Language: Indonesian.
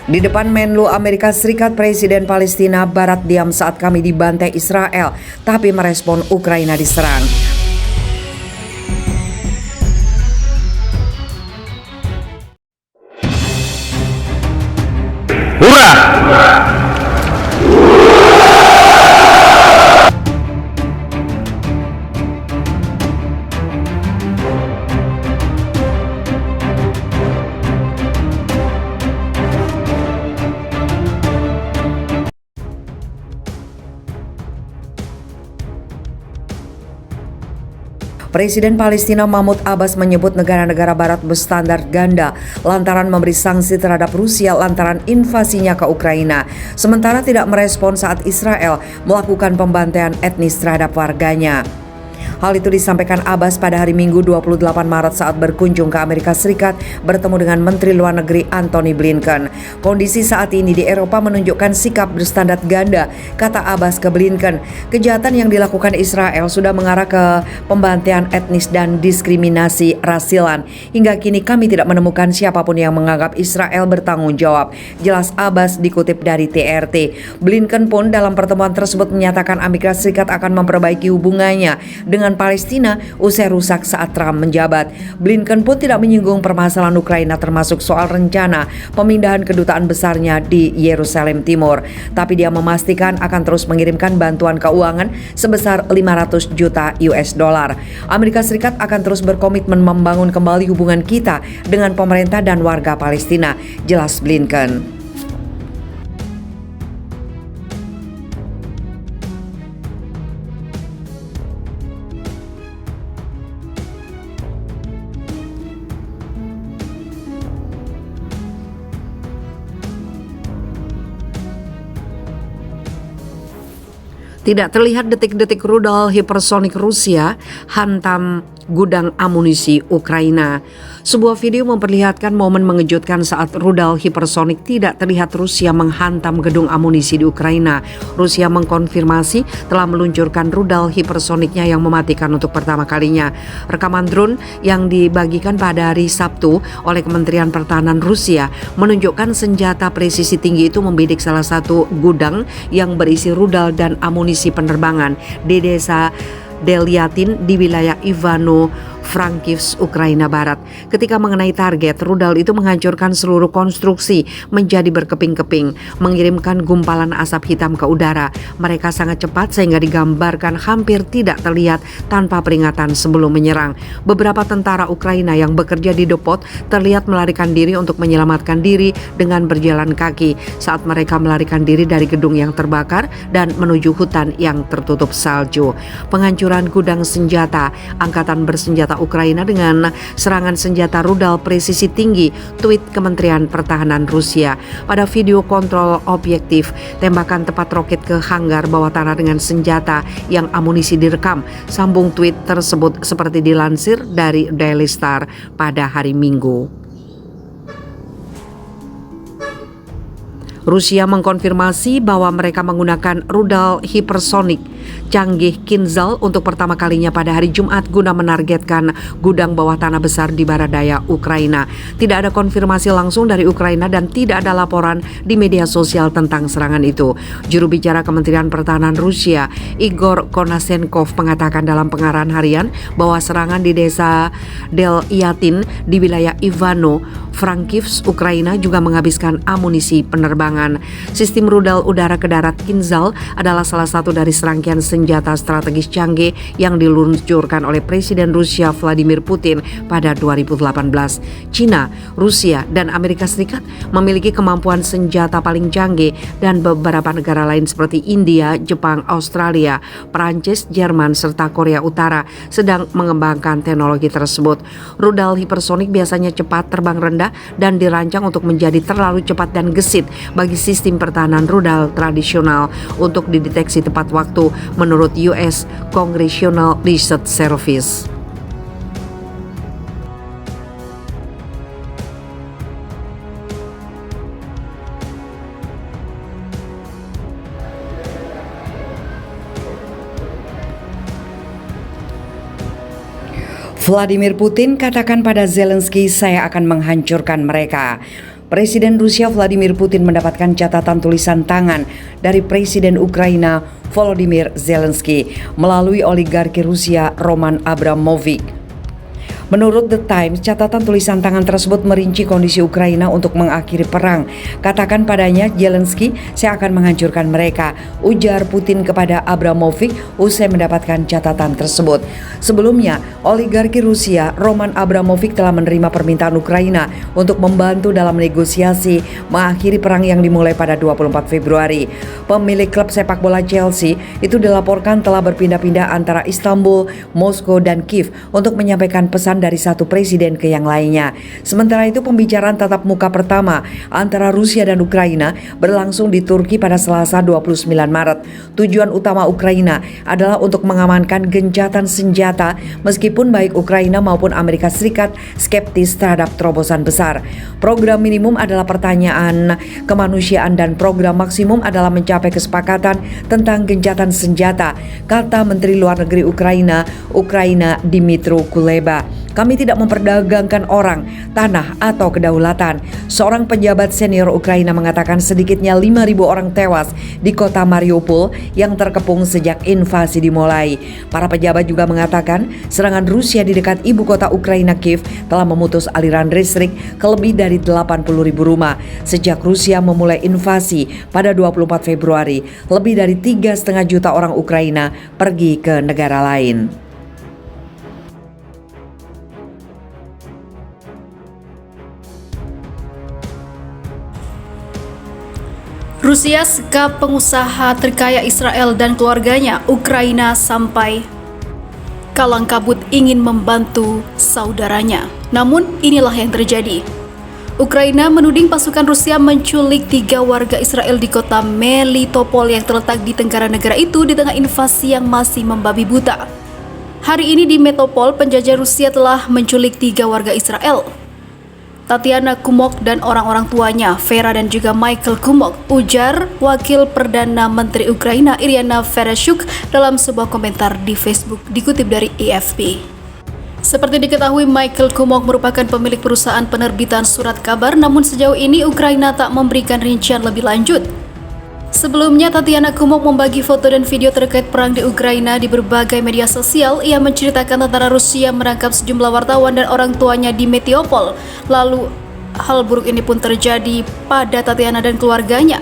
Di depan Menlu Amerika Serikat, Presiden Palestina Barat diam saat kami dibantai Israel, tapi merespon Ukraina diserang. Hurrah! Presiden Palestina Mahmud Abbas menyebut negara-negara barat berstandar ganda lantaran memberi sanksi terhadap Rusia lantaran invasinya ke Ukraina, sementara tidak merespon saat Israel melakukan pembantaian etnis terhadap warganya. Hal itu disampaikan Abbas pada hari Minggu 28 Maret saat berkunjung ke Amerika Serikat bertemu dengan Menteri Luar Negeri Antony Blinken. Kondisi saat ini di Eropa menunjukkan sikap berstandar ganda, kata Abbas ke Blinken. Kejahatan yang dilakukan Israel sudah mengarah ke pembantaian etnis dan diskriminasi rasilan. Hingga kini kami tidak menemukan siapapun yang menganggap Israel bertanggung jawab. Jelas Abbas dikutip dari TRT. Blinken pun dalam pertemuan tersebut menyatakan Amerika Serikat akan memperbaiki hubungannya dengan Palestina usai rusak saat Trump menjabat. Blinken pun tidak menyinggung permasalahan Ukraina termasuk soal rencana pemindahan kedutaan besarnya di Yerusalem Timur. Tapi dia memastikan akan terus mengirimkan bantuan keuangan sebesar 500 juta US dollar. Amerika Serikat akan terus berkomitmen membangun kembali hubungan kita dengan pemerintah dan warga Palestina, jelas Blinken. Tidak terlihat detik-detik rudal hipersonik Rusia hantam gudang amunisi Ukraina. Sebuah video memperlihatkan momen mengejutkan saat rudal hipersonik tidak terlihat Rusia menghantam gedung amunisi di Ukraina. Rusia mengkonfirmasi telah meluncurkan rudal hipersoniknya yang mematikan untuk pertama kalinya. Rekaman drone yang dibagikan pada hari Sabtu oleh Kementerian Pertahanan Rusia menunjukkan senjata presisi tinggi itu membidik salah satu gudang yang berisi rudal dan amunisi penerbangan di desa Delyatin di wilayah Ivano-Frankivsk, Ukraina Barat. Ketika mengenai target, rudal itu menghancurkan seluruh konstruksi menjadi berkeping-keping, mengirimkan gumpalan asap hitam ke udara. Mereka sangat cepat sehingga digambarkan hampir tidak terlihat tanpa peringatan sebelum menyerang. Beberapa tentara Ukraina yang bekerja di depot terlihat melarikan diri untuk menyelamatkan diri dengan berjalan kaki saat mereka melarikan diri dari gedung yang terbakar dan menuju hutan yang tertutup salju. Penghancuran gudang senjata angkatan bersenjata Ukraina dengan serangan senjata rudal presisi tinggi, tweet Kementerian Pertahanan Rusia. Pada video kontrol objektif, tembakan tepat roket ke hanggar bawah tanah dengan senjata yang amunisi direkam. Sambung tweet tersebut seperti dilansir dari Daily Star pada hari Minggu. Rusia mengkonfirmasi bahwa mereka menggunakan rudal hipersonik canggih Kinzhal untuk pertama kalinya pada hari Jumat guna menargetkan gudang bawah tanah besar di barat daya Ukraina. Tidak ada konfirmasi langsung dari Ukraina dan tidak ada laporan di media sosial tentang serangan itu. Juru bicara Kementerian Pertahanan Rusia, Igor Konashenkov, mengatakan dalam pengarahan harian bahwa serangan di desa Delyatin di wilayah Ivano-Frankivsk, Ukraina juga menghabiskan amunisi penerbangan. Sistem rudal udara ke darat Kinzhal adalah salah satu dari serangkaian senjata strategis canggih yang diluncurkan oleh Presiden Rusia Vladimir Putin pada 2018. China, Rusia, dan Amerika Serikat memiliki kemampuan senjata paling canggih dan beberapa negara lain seperti India, Jepang, Australia, Prancis, Jerman, serta Korea Utara sedang mengembangkan teknologi tersebut. Rudal hipersonik biasanya cepat, terbang rendah, dan dirancang untuk menjadi terlalu cepat dan gesit bagi sistem pertahanan rudal tradisional untuk dideteksi tepat waktu, menurut US Congressional Research Service. Vladimir Putin katakan pada Zelensky, "Saya akan menghancurkan mereka." Presiden Rusia Vladimir Putin mendapatkan catatan tulisan tangan dari Presiden Ukraina Volodymyr Zelensky melalui oligarki Rusia Roman Abramovich. Menurut The Times, catatan tulisan tangan tersebut merinci kondisi Ukraina untuk mengakhiri perang. Katakan padanya, Zelensky, saya akan menghancurkan mereka, ujar Putin kepada Abramovich usai mendapatkan catatan tersebut. Sebelumnya, oligarki Rusia Roman Abramovich telah menerima permintaan Ukraina untuk membantu dalam negosiasi mengakhiri perang yang dimulai pada 24 Februari. Pemilik klub sepak bola Chelsea itu dilaporkan telah berpindah-pindah antara Istanbul, Moskow, dan Kiev untuk menyampaikan pesan dari satu presiden ke yang lainnya. Sementara itu, pembicaraan tatap muka pertama antara Rusia dan Ukraina berlangsung di Turki pada Selasa 29 Maret. Tujuan utama Ukraina adalah untuk mengamankan gencatan senjata meskipun baik Ukraina maupun Amerika Serikat skeptis terhadap terobosan besar. Program minimum adalah pertanyaan kemanusiaan dan program maksimum adalah mencapai kesepakatan tentang gencatan senjata, kata Menteri Luar Negeri Ukraina Dmytro Kuleba. Kami tidak memperdagangkan orang, tanah, atau kedaulatan. Seorang pejabat senior Ukraina mengatakan sedikitnya 5.000 orang tewas di kota Mariupol yang terkepung sejak invasi dimulai. Para pejabat juga mengatakan serangan Rusia di dekat ibu kota Ukraina Kiev telah memutus aliran listrik ke lebih dari 80.000 rumah. Sejak Rusia memulai invasi pada 24 Februari, lebih dari 3,5 juta orang Ukraina pergi ke negara lain. Rusia sekap pengusaha terkaya Israel dan keluarganya. Ukraina sampai kalang kabut ingin membantu saudaranya. Namun inilah yang terjadi. Ukraina menuding pasukan Rusia menculik 3 warga Israel di kota Melitopol yang terletak di tenggara negara itu di tengah invasi yang masih membabi buta. Hari ini di Melitopol, penjajah Rusia telah menculik 3 warga Israel. Tatiana Kumok dan orang-orang tuanya, Vera dan juga Michael Kumok, ujar Wakil Perdana Menteri Ukraina Iryna Vereshchuk dalam sebuah komentar di Facebook dikutip dari AFP. Seperti diketahui, Michael Kumok merupakan pemilik perusahaan penerbitan surat kabar, namun sejauh ini Ukraina tak memberikan rincian lebih lanjut. Sebelumnya, Tatiana Kumok membagi foto dan video terkait perang di Ukraina di berbagai media sosial. Ia menceritakan tentara Rusia menangkap sejumlah wartawan dan orang tuanya di Melitopol. Lalu, hal buruk ini pun terjadi pada Tatiana dan keluarganya.